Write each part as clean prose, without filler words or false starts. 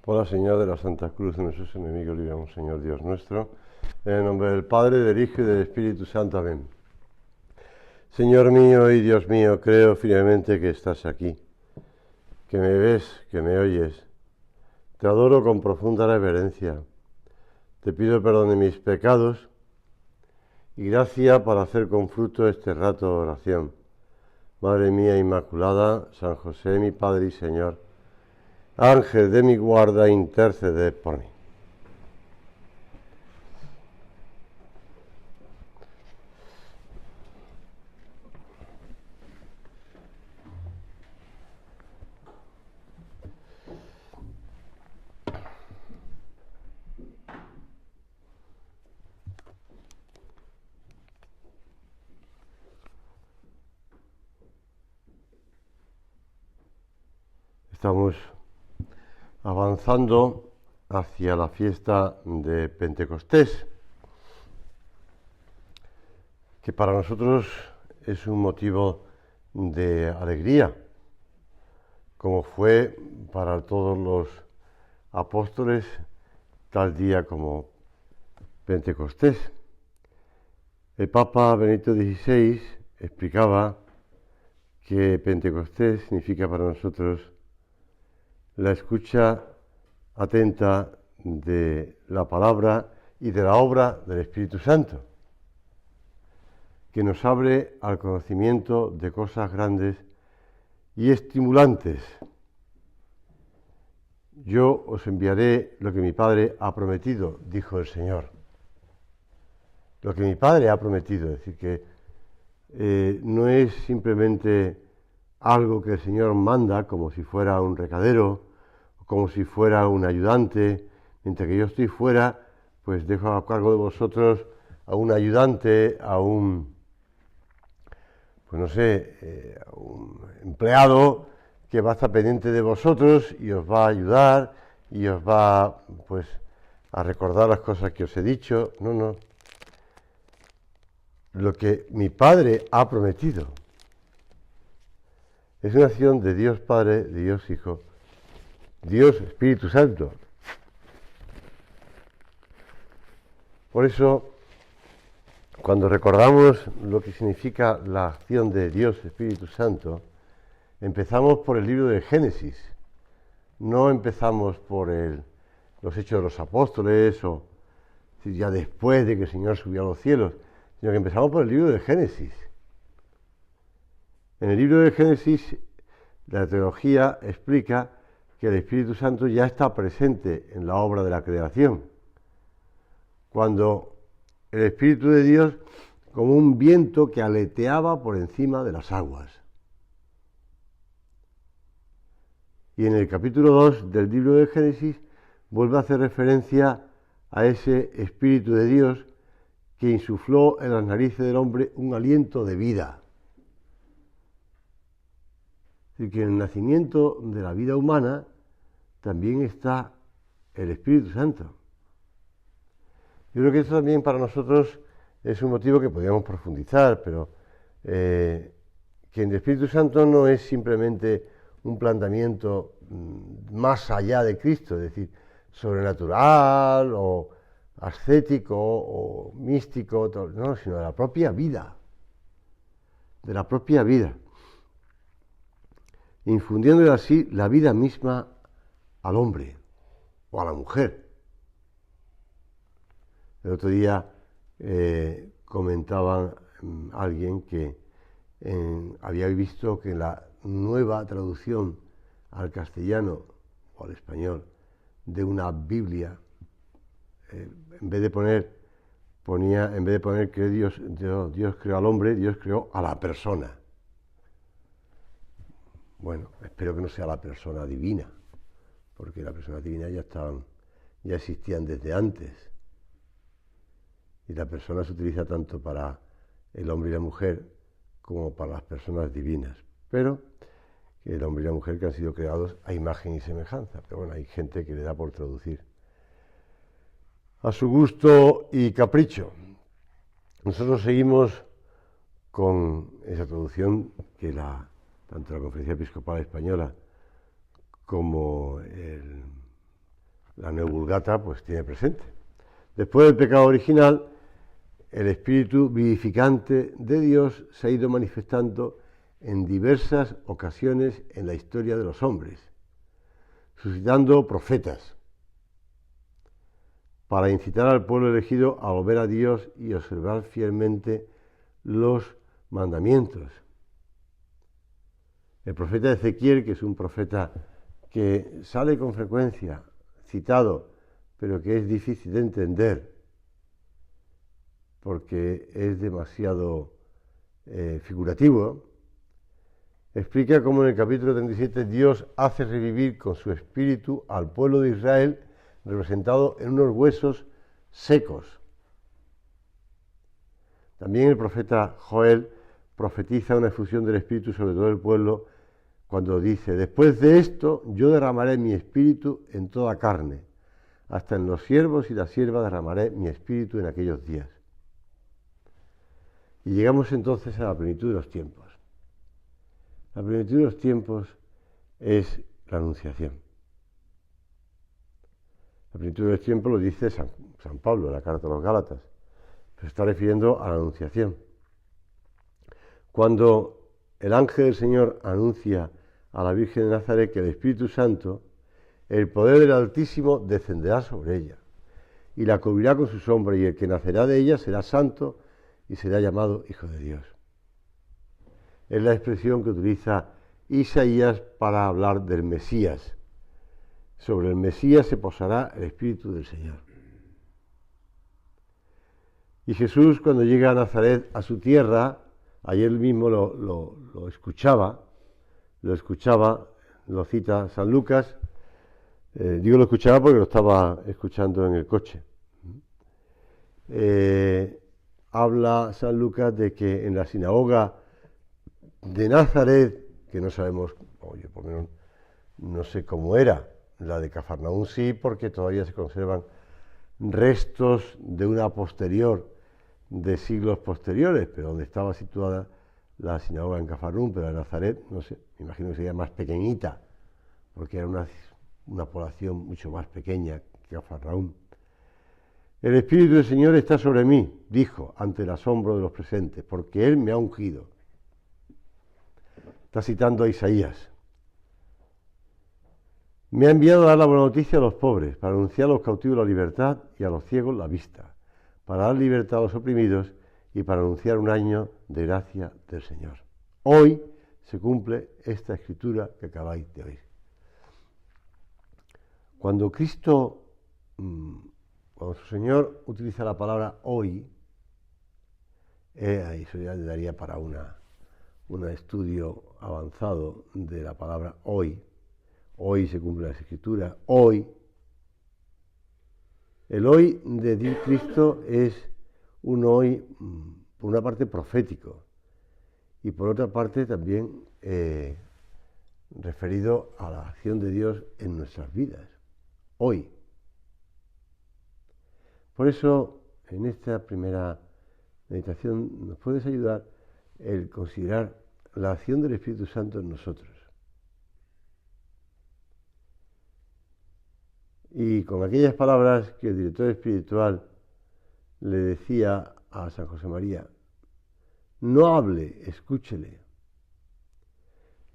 Por la señal de la Santa Cruz de nuestros enemigos, libramos, Señor Dios nuestro. En el nombre del Padre, del Hijo y del Espíritu Santo. Amén. Señor mío y Dios mío, creo firmemente que estás aquí, que me ves, que me oyes. Te adoro con profunda reverencia. Te pido perdón de mis pecados y gracia para hacer con fruto este rato de oración. Madre mía Inmaculada, San José, mi Padre y Señor, Ángel de mi guarda, intercede por mí. Estamos avanzando hacia la fiesta de Pentecostés, que para nosotros es un motivo de alegría, como fue para todos los apóstoles tal día como Pentecostés. El Papa Benedicto XVI explicaba que Pentecostés significa para nosotros la escucha atenta de la palabra y de la obra del Espíritu Santo, que nos abre al conocimiento de cosas grandes y estimulantes. Yo os enviaré lo que mi Padre ha prometido, dijo el Señor. Lo que mi Padre ha prometido, es decir, que no es simplemente algo que el Señor manda como si fuera un recadero, como si fuera un ayudante. Mientras que yo estoy fuera, pues dejo a cargo de vosotros a un ayudante, a un, pues no sé, a un empleado que va a estar pendiente de vosotros y os va a ayudar y os va, pues, a recordar las cosas que os he dicho. No, no. Lo que mi Padre ha prometido es una acción de Dios Padre, de Dios Hijo, Dios Espíritu Santo. Por eso, cuando recordamos lo que significa la acción de Dios Espíritu Santo, empezamos por el libro de Génesis. No empezamos por los Hechos de los Apóstoles o ya después de que el Señor subió a los cielos, sino que empezamos por el libro de Génesis. En el libro de Génesis, la teología explica que el Espíritu Santo ya está presente en la obra de la creación. Cuando el Espíritu de Dios, como un viento que aleteaba por encima de las aguas. Y en el capítulo 2 del libro de Génesis vuelve a hacer referencia a ese Espíritu de Dios que insufló en las narices del hombre un aliento de vida. Es decir, que en el nacimiento de la vida humana también está el Espíritu Santo. Yo creo que esto también para nosotros es un motivo que podríamos profundizar, pero que el Espíritu Santo no es simplemente un planteamiento más allá de Cristo, es decir, sobrenatural o ascético o místico, no, sino de la propia vida, infundiéndole así la vida misma al hombre o a la mujer. El otro día comentaban alguien que había visto que la nueva traducción al castellano o al español de una Biblia, en vez de poner que Dios creó al hombre, Dios creó a la persona. Bueno, espero que no sea la persona divina, porque la persona divina ya existían desde antes. Y la persona se utiliza tanto para el hombre y la mujer como para las personas divinas. Pero el hombre y la mujer que han sido creados a imagen y semejanza. Pero bueno, hay gente que le da por traducir a su gusto y capricho. Nosotros seguimos con esa traducción que tanto la Conferencia Episcopal Española como el la Neo Vulgata pues tiene presente. Después del pecado original, el espíritu vivificante de Dios se ha ido manifestando en diversas ocasiones en la historia de los hombres, suscitando profetas para incitar al pueblo elegido a volver a Dios y observar fielmente los mandamientos. El profeta Ezequiel, que es un profeta que sale con frecuencia citado, pero que es difícil de entender porque es demasiado figurativo, explica cómo en el capítulo 37 Dios hace revivir con su espíritu al pueblo de Israel representado en unos huesos secos. También el profeta Joel profetiza una efusión del espíritu sobre todo el pueblo cuando dice: después de esto yo derramaré mi espíritu en toda carne, hasta en los siervos y las siervas derramaré mi espíritu en aquellos días. Y llegamos entonces a la plenitud de los tiempos. La plenitud de los tiempos es la anunciación. La plenitud de los tiempos lo dice San Pablo en la carta a los Gálatas, pero se está refiriendo a la anunciación. Cuando el ángel del Señor anuncia a la Virgen de Nazaret que el Espíritu Santo, el poder del Altísimo, descenderá sobre ella y la cubrirá con su sombra, y el que nacerá de ella será santo y será llamado Hijo de Dios. Es la expresión que utiliza Isaías para hablar del Mesías. Sobre el Mesías se posará el Espíritu del Señor. Y Jesús, cuando llega a Nazaret, a su tierra, ayer mismo lo escuchaba, lo cita San Lucas. Digo lo escuchaba porque lo estaba escuchando en el coche. Habla San Lucas de que en la sinagoga de Nazaret, que no sabemos, yo por lo menos no sé cómo era, la de Cafarnaúm sí, porque todavía se conservan restos de una posterior, de siglos posteriores, pero donde estaba situada la sinagoga en Cafarnaúm, pero en Nazaret, no sé, me imagino que sería más pequeñita, porque era una población mucho más pequeña que Cafarnaúm. El Espíritu del Señor está sobre mí, dijo, ante el asombro de los presentes, porque Él me ha ungido. Está citando a Isaías. Me ha enviado a dar la buena noticia a los pobres, para anunciar a los cautivos la libertad y a los ciegos la vista, para dar libertad a los oprimidos y para anunciar un año de gracia del Señor. Hoy se cumple esta escritura que acabáis de oír. Cuando su Señor utiliza la palabra hoy, eso ya le daría para un estudio avanzado de la palabra hoy. Hoy se cumple la escritura, hoy. El hoy de Cristo es un hoy, por una parte, profético y por otra parte también referido a la acción de Dios en nuestras vidas. Hoy. Por eso, en esta primera meditación nos puedes ayudar el considerar la acción del Espíritu Santo en nosotros. Y con aquellas palabras que el director espiritual le decía a San José María: no hable, escúchele.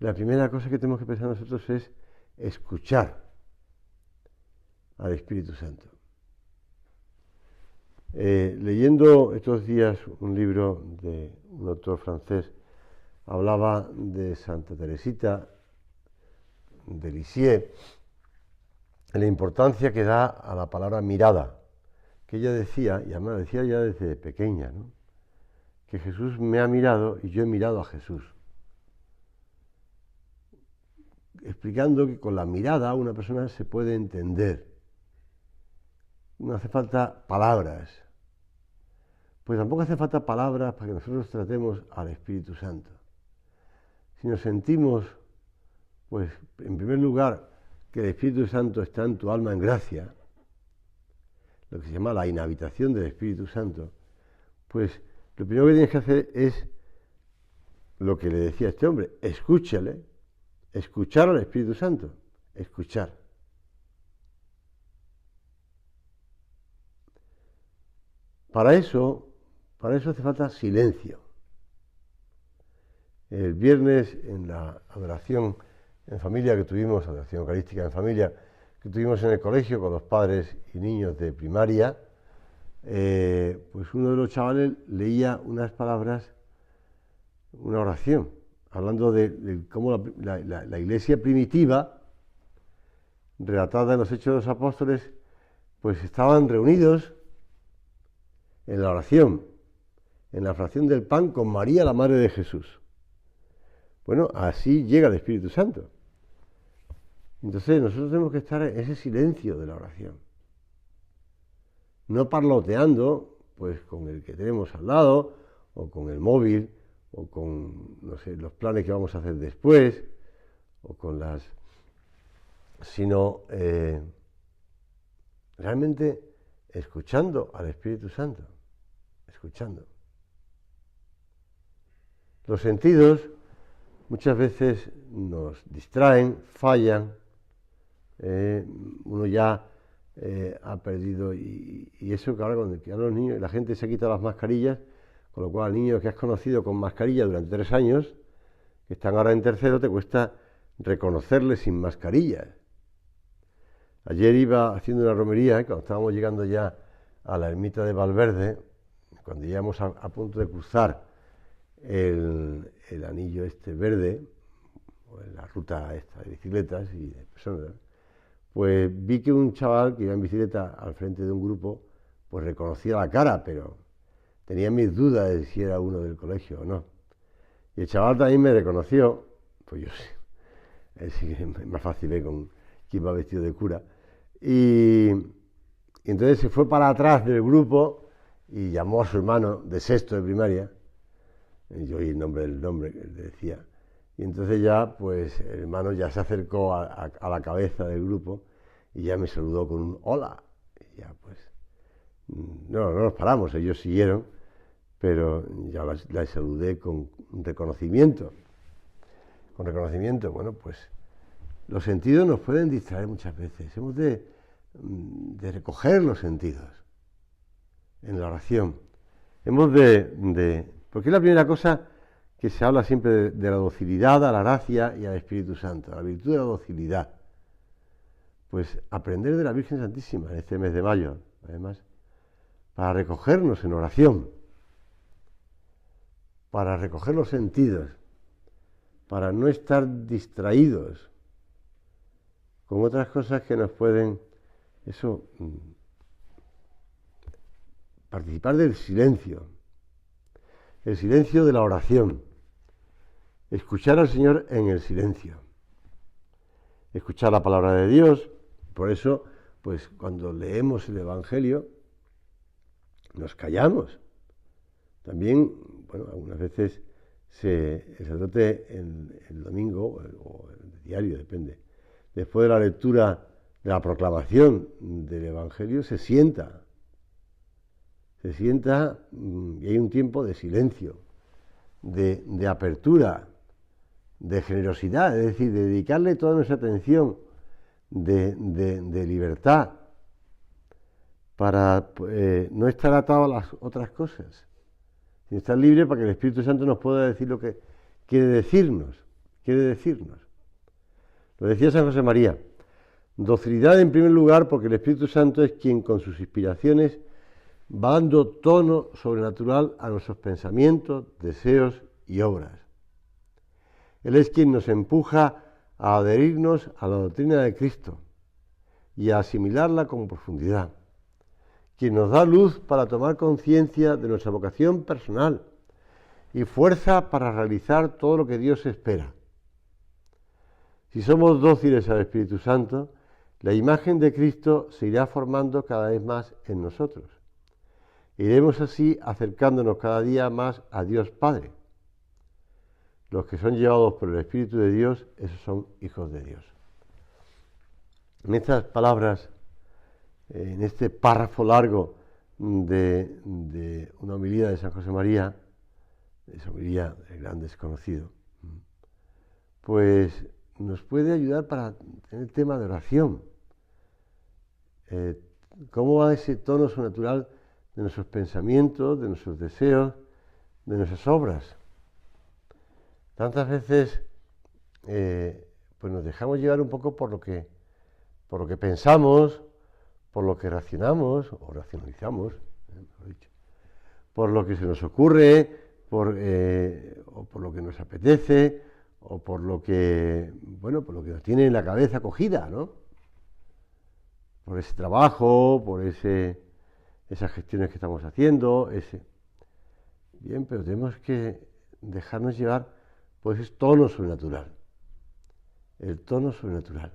La primera cosa que tenemos que pensar nosotros es escuchar al Espíritu Santo. Leyendo estos días un libro de un autor francés, hablaba de Santa Teresita de Lisieux, la importancia que da a la palabra mirada, que ella decía, y además decía ya desde pequeña, ¿no?, que Jesús me ha mirado y yo he mirado a Jesús, explicando que con la mirada una persona se puede entender. No hace falta palabras, pues tampoco hace falta palabras para que nosotros tratemos al Espíritu Santo. Si nos sentimos, pues en primer lugar, que el Espíritu Santo está en tu alma en gracia, lo que se llama la inhabitación del Espíritu Santo, pues lo primero que tienes que hacer es lo que le decía a este hombre: escúchale, escuchar al Espíritu Santo, escuchar. Para eso hace falta silencio. El viernes en la adoración en familia que tuvimos, adoración eucarística en familia, que tuvimos en el colegio con los padres y niños de primaria, pues uno de los chavales leía unas palabras, una oración, hablando de cómo la iglesia primitiva, relatada en los Hechos de los Apóstoles, pues estaban reunidos en la oración, en la fracción del pan con María, la Madre de Jesús. Bueno, así llega el Espíritu Santo. Entonces nosotros tenemos que estar en ese silencio de la oración. No parloteando, pues con el que tenemos al lado, o con el móvil, o con, no sé, los planes que vamos a hacer después, o con las... sino realmente escuchando al Espíritu Santo, escuchando. Los sentidos muchas veces nos distraen, fallan, uno ya ha perdido, y eso que ahora cuando los niños, la gente se quita las mascarillas, con lo cual niños que has conocido con mascarilla durante 3 años, que están ahora en tercero, te cuesta reconocerles sin mascarillas. Ayer iba haciendo una romería, cuando estábamos llegando ya a la ermita de Valverde, cuando íbamos a punto de cruzar el anillo este verde, o en la ruta esta de bicicletas y de personas, pues vi que un chaval que iba en bicicleta al frente de un grupo, pues reconocía la cara, pero tenía mis dudas de si era uno del colegio o no. Y el chaval también me reconoció, pues yo sé, él sí que es más fácil ver con quién va vestido de cura. Y entonces se fue para atrás del grupo y llamó a su hermano de sexto de primaria, y yo oí el nombre que le decía. Y entonces ya, pues, el hermano ya se acercó a la cabeza del grupo y ya me saludó con un hola. Y ya, pues, no nos paramos, ellos siguieron, pero ya la saludé con reconocimiento. Con reconocimiento, bueno, pues, los sentidos nos pueden distraer muchas veces. Hemos de recoger los sentidos en la oración. Hemos porque es la primera cosa que se habla siempre de la docilidad a la gracia y al Espíritu Santo, la virtud de la docilidad. Pues aprender de la Virgen Santísima en este mes de mayo, además, para recogernos en oración, para recoger los sentidos, para no estar distraídos con otras cosas que nos pueden, participar del silencio, el silencio de la oración, escuchar al Señor en el silencio, escuchar la palabra de Dios. Por eso, pues cuando leemos el Evangelio, nos callamos. También, bueno, algunas veces el sacerdote el domingo, o el diario, depende, después de la lectura de la proclamación del Evangelio, se sienta y hay un tiempo de silencio, de apertura, de generosidad, es decir, de dedicarle toda nuestra atención, de libertad, para no estar atado a las otras cosas, sino estar libre para que el Espíritu Santo nos pueda decir lo que quiere decirnos. Lo decía San José María: docilidad en primer lugar, porque el Espíritu Santo es quien con sus inspiraciones va dando tono sobrenatural a nuestros pensamientos, deseos y obras. Él es quien nos empuja a adherirnos a la doctrina de Cristo y a asimilarla con profundidad, quien nos da luz para tomar conciencia de nuestra vocación personal y fuerza para realizar todo lo que Dios espera. Si somos dóciles al Espíritu Santo, la imagen de Cristo se irá formando cada vez más en nosotros. Iremos así acercándonos cada día más a Dios Padre. Los que son llevados por el Espíritu de Dios, esos son hijos de Dios. En estas palabras, en este párrafo largo de una homilía de San José María, esa homilía del gran desconocido, pues nos puede ayudar para tener el tema de oración. ¿Cómo va ese tono sobrenatural de de nuestros pensamientos, de nuestros deseos, de nuestras obras. Tantas veces pues nos dejamos llevar un poco por lo que pensamos, por lo que racionamos o racionalizamos, mejor dicho, por lo que se nos ocurre, o por lo que nos apetece, o por lo que, por lo que nos tiene en la cabeza cogida, ¿no? Por ese trabajo, por esas gestiones que estamos haciendo, Bien, pero tenemos que dejarnos llevar por ese tono sobrenatural. El tono sobrenatural.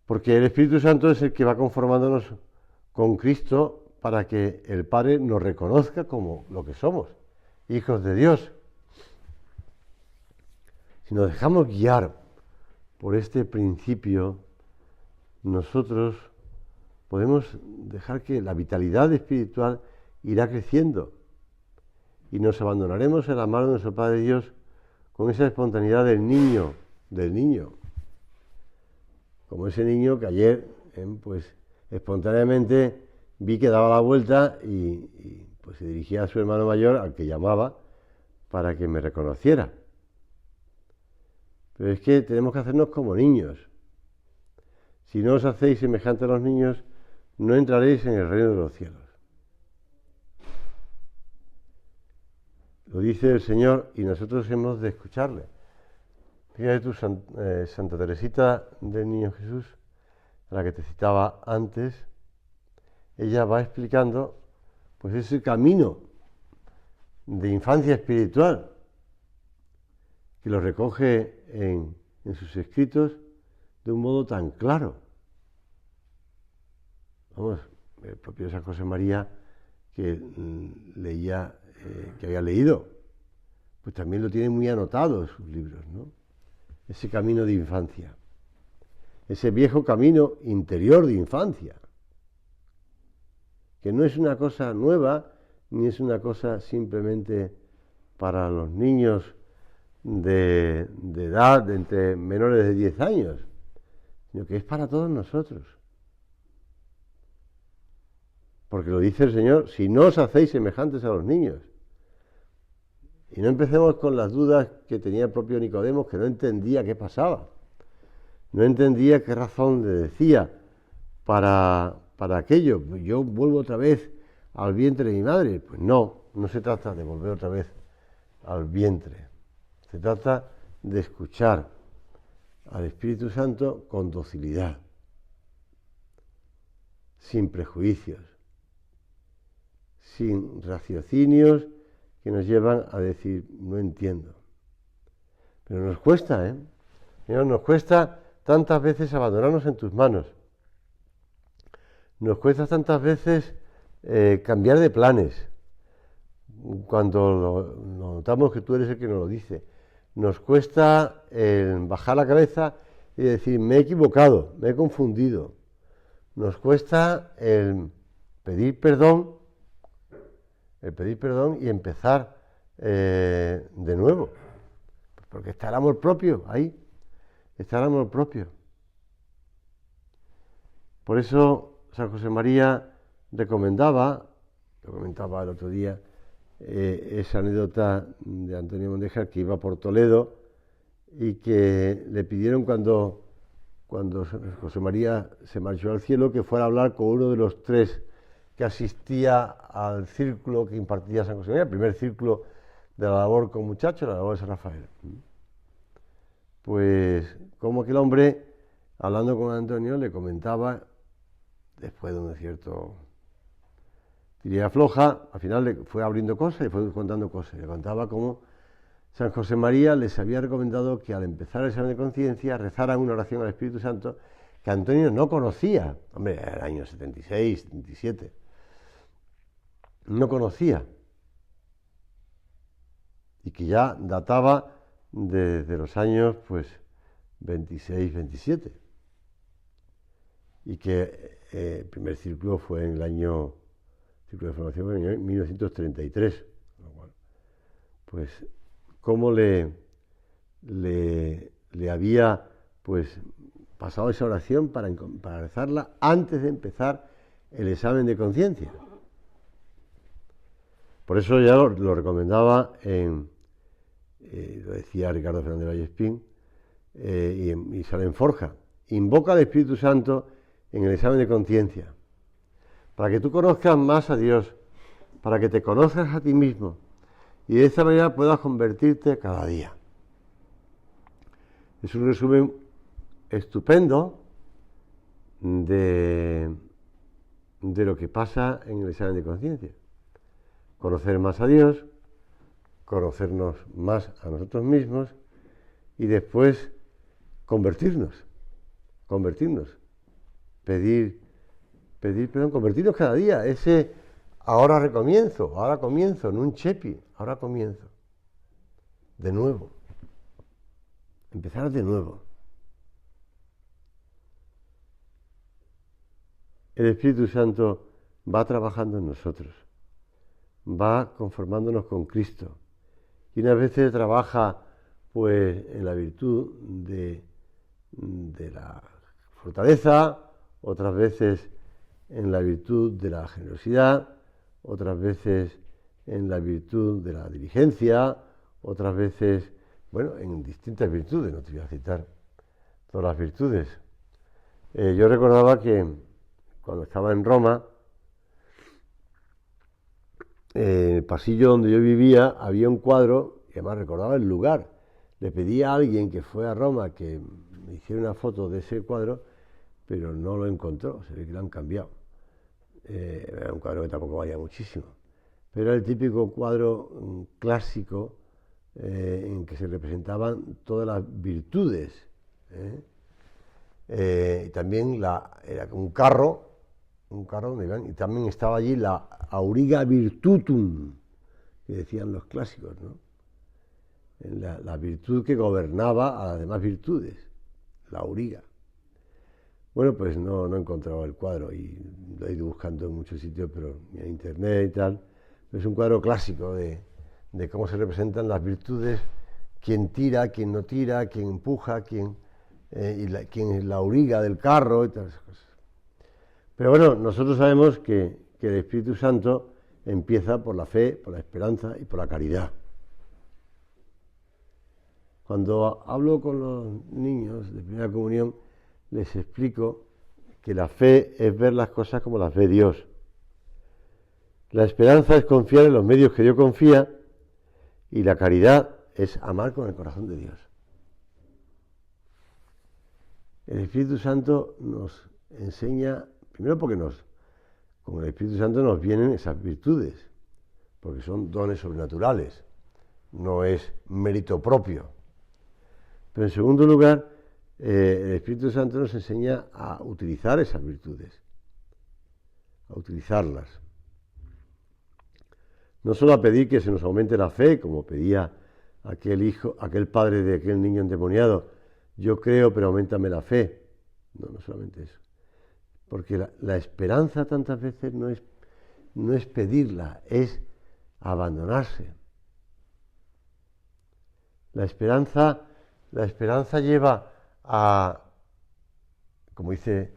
Porque el Espíritu Santo es el que va conformándonos con Cristo para que el Padre nos reconozca como lo que somos, hijos de Dios. Si nos dejamos guiar por este principio, nosotros podemos dejar que la vitalidad espiritual irá creciendo y nos abandonaremos en la mano de nuestro Padre Dios con esa espontaneidad del niño, como ese niño que ayer, pues espontáneamente vi que daba la vuelta y pues se dirigía a su hermano mayor, al que llamaba, para que me reconociera. Pero es que tenemos que hacernos como niños. Si no os hacéis semejantes a los niños, no entraréis en el reino de los cielos. Lo dice el Señor y nosotros hemos de escucharle. Fíjate tú, Santa Teresita del Niño Jesús, a la que te citaba antes, ella va explicando pues ese camino de infancia espiritual que lo recoge en sus escritos de un modo tan claro. Vamos, el propio San José María que leía, que había leído, pues también lo tiene muy anotado en sus libros, ¿no? Ese camino de infancia, ese viejo camino interior de infancia, que no es una cosa nueva, ni es una cosa simplemente para los niños de edad de entre menores de 10 años, sino que es para todos nosotros. Porque lo dice el Señor, si no os hacéis semejantes a los niños. Y no empecemos con las dudas que tenía el propio Nicodemo, que no entendía qué pasaba. No entendía qué razón le decía para aquello. Yo vuelvo otra vez al vientre de mi madre. Pues no se trata de volver otra vez al vientre. Se trata de escuchar al Espíritu Santo con docilidad, sin prejuicios, sin raciocinios que nos llevan a decir, no entiendo. Pero nos cuesta, Señor, nos cuesta tantas veces abandonarnos en tus manos. Nos cuesta tantas veces cambiar de planes. Cuando lo notamos que tú eres el que nos lo dice. Nos cuesta bajar la cabeza y decir, me he equivocado, me he confundido. Nos cuesta el pedir perdón y empezar de nuevo. Porque está el amor propio ahí, está el amor propio. Por eso San José María recomendaba, lo comentaba el otro día, esa anécdota de Antonio Mondejar, que iba por Toledo y que le pidieron cuando José María se marchó al cielo que fuera a hablar con uno de los tres que asistía al círculo que impartía San José María, el primer círculo de la labor con muchachos, la labor de San Rafael. Pues como aquel hombre, hablando con Antonio, le comentaba, después de un cierto tirilla floja, al final le fue abriendo cosas y fue contando cosas. Le contaba cómo San José María les había recomendado que al empezar el examen de conciencia rezaran una oración al Espíritu Santo que Antonio no conocía. Hombre, era el año 76, 77. No conocía. Y que ya databa desde los años, 26, 27. Y que el primer círculo fue en el año, círculo de formación fue en el año 1933. Pues cómo le había pasado esa oración para rezarla antes de empezar el examen de conciencia. Por eso ya lo recomendaba lo decía Ricardo Fernández Vallespín, y sale en Forja. Invoca al Espíritu Santo en el examen de conciencia, para que tú conozcas más a Dios, para que te conozcas a ti mismo, y de esta manera puedas convertirte cada día. Es un resumen estupendo de lo que pasa en el examen de conciencia. Conocer más a Dios, conocernos más a nosotros mismos y después convertirnos, pedir perdón, convertirnos cada día. Ese ahora comienzo, en un chepi, ahora comienzo. De nuevo. Empezar de nuevo. El Espíritu Santo va trabajando en nosotros, va conformándonos con Cristo. Y unas veces trabaja pues en la virtud de la fortaleza, otras veces en la virtud de la generosidad, otras veces en la virtud de la diligencia, otras veces, bueno, en distintas virtudes, no te voy a citar todas las virtudes. Yo recordaba que cuando estaba en Roma, en el pasillo donde yo vivía había un cuadro, y además recordaba el lugar. Le pedí a alguien que fue a Roma que me hiciera una foto de ese cuadro, pero no lo encontró, se ve que lo han cambiado. Era un cuadro que tampoco valía muchísimo, pero era el típico cuadro clásico en que se representaban todas las virtudes. Y también era un carro donde iban, y también estaba allí la auriga virtutum, que decían los clásicos, ¿no? La virtud que gobernaba a las demás virtudes, la auriga. Bueno, pues no he encontrado el cuadro y lo he ido buscando en muchos sitios, pero en internet y tal. Es un cuadro clásico de cómo se representan las virtudes, quién tira, quién no tira, quién empuja, quién es la auriga del carro y todas esas cosas. Pero bueno, nosotros sabemos que el Espíritu Santo empieza por la fe, por la esperanza y por la caridad. Cuando hablo con los niños de primera comunión, les explico que la fe es ver las cosas como las ve Dios. La esperanza es confiar en los medios que Dios confía, y la caridad es amar con el corazón de Dios. El Espíritu Santo nos enseña, primero porque con el Espíritu Santo nos vienen esas virtudes, porque son dones sobrenaturales, no es mérito propio. Pero en segundo lugar, el Espíritu Santo nos enseña a utilizar esas virtudes, a utilizarlas. No solo a pedir que se nos aumente la fe, como pedía aquel padre de aquel niño endemoniado, yo creo, pero auméntame la fe. No solamente eso. Porque la esperanza tantas veces no es pedirla, es abandonarse. La esperanza lleva a, como dice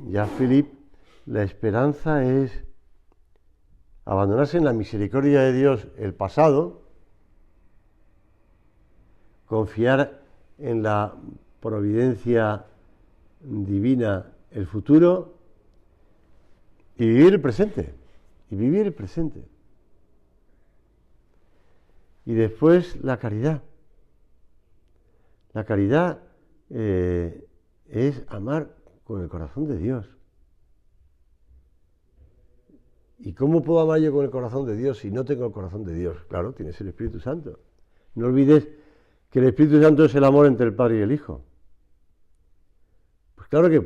Jacques Philippe, la esperanza es abandonarse en la misericordia de Dios el pasado, confiar en la providencia divina el futuro y vivir el presente. Y después la caridad. La caridad es amar con el corazón de Dios. ¿Y cómo puedo amar yo con el corazón de Dios si no tengo el corazón de Dios? Claro, tienes el Espíritu Santo. No olvides que el Espíritu Santo es el amor entre el Padre y el Hijo. Pues claro que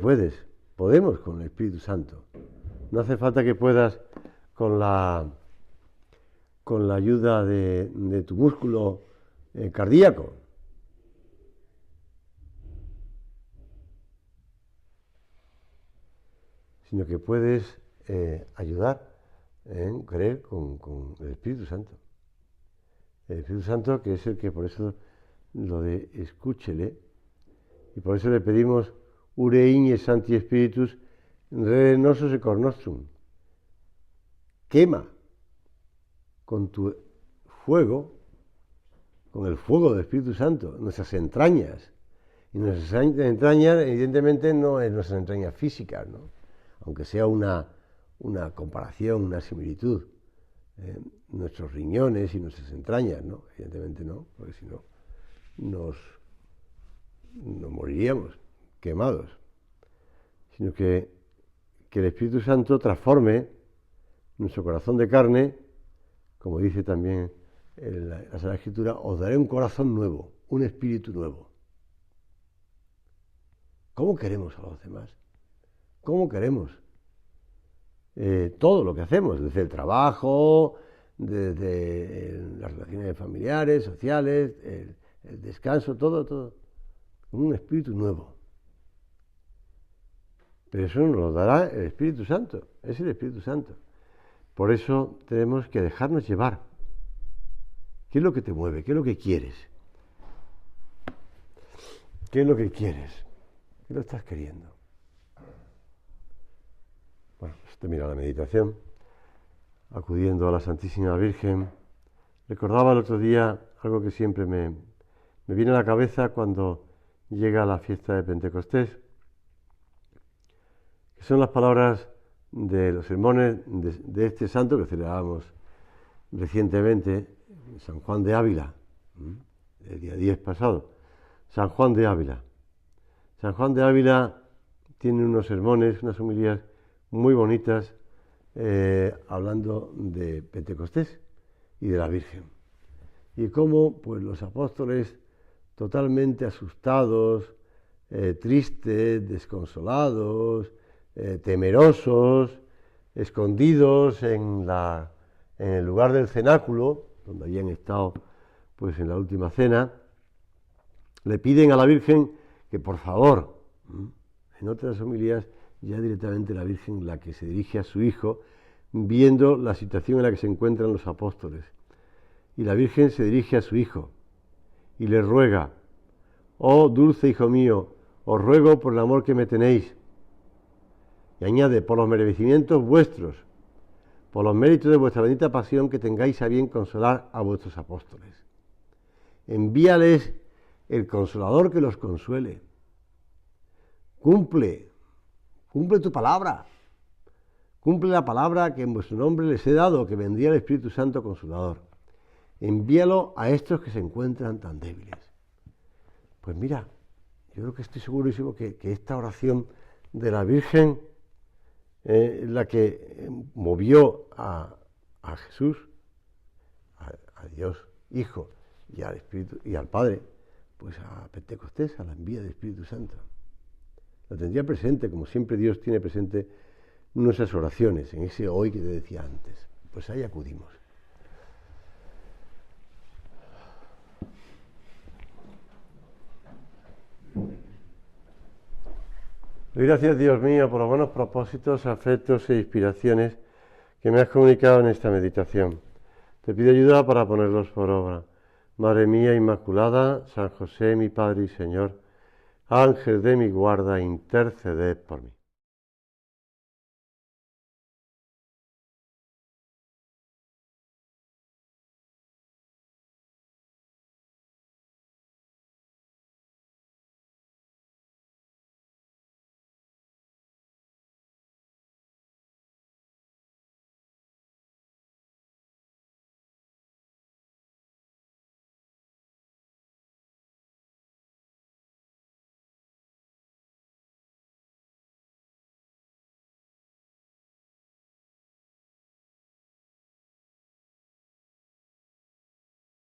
podemos con el Espíritu Santo. No hace falta que puedas con la ayuda de tu músculo cardíaco. Sino que puedes ayudar en creer con el Espíritu Santo. El Espíritu Santo, que es el que, por eso lo de escúchele, y por eso le pedimos Ure Igne Santi Spiritus, Re nosso e cor nostrum. Quema con tu fuego, con el fuego del Espíritu Santo, nuestras entrañas. Y nuestras entrañas, evidentemente, no es nuestras entrañas físicas, ¿no? Aunque sea una comparación, una similitud. Nuestros riñones y nuestras entrañas, ¿no? Evidentemente no, porque si no nos moriríamos quemados. Sino que el Espíritu Santo transforme nuestro corazón de carne, como dice también la Sagrada Escritura, os daré un corazón nuevo, un espíritu nuevo. ¿Cómo queremos a los demás? ¿Cómo queremos? Todo lo que hacemos, desde el trabajo, desde las relaciones familiares, sociales, el descanso, todo. Un espíritu nuevo. Pero eso nos lo dará el Espíritu Santo, es el Espíritu Santo. Por eso tenemos que dejarnos llevar. ¿Qué es lo que te mueve? ¿Qué es lo que quieres? ¿Qué es lo que quieres? ¿Qué lo estás queriendo? Bueno, pues termina la meditación, acudiendo a la Santísima Virgen. Recordaba el otro día algo que siempre me viene a la cabeza cuando llega la fiesta de Pentecostés, que son las palabras de los sermones de este santo que celebrábamos recientemente, San Juan de Ávila, el día 10 pasado. San Juan de Ávila. San Juan de Ávila tiene unos sermones, unas homilías muy bonitas, hablando de Pentecostés y de la Virgen. Y cómo pues, los apóstoles, totalmente asustados, tristes, desconsolados, temerosos, escondidos en el lugar del cenáculo, donde habían estado pues, en la última cena, le piden a la Virgen que por favor, en otras homilías, ya directamente la Virgen la que se dirige a su hijo, viendo la situación en la que se encuentran los apóstoles. Y la Virgen se dirige a su hijo y le ruega: oh dulce hijo mío, os ruego por el amor que me tenéis. Y añade: por los merecimientos vuestros, por los méritos de vuestra bendita pasión, que tengáis a bien consolar a vuestros apóstoles. Envíales el consolador que los consuele. Cumple tu palabra. Cumple la palabra que en vuestro nombre les he dado, que vendría el Espíritu Santo Consolador. Envíalo a estos que se encuentran tan débiles. Pues mira, yo creo que estoy segurísimo que esta oración de la Virgen, la que movió a Jesús, a Dios Hijo y al Espíritu y al Padre, pues a Pentecostés, a la envía del Espíritu Santo. Lo tendría presente, como siempre Dios tiene presente nuestras oraciones, en ese hoy que te decía antes. Pues ahí acudimos. Doy gracias, Dios mío, por los buenos propósitos, afectos e inspiraciones que me has comunicado en esta meditación. Te pido ayuda para ponerlos por obra. Madre mía Inmaculada, San José, mi Padre y Señor, Ángel de mi guarda, interceded por mí.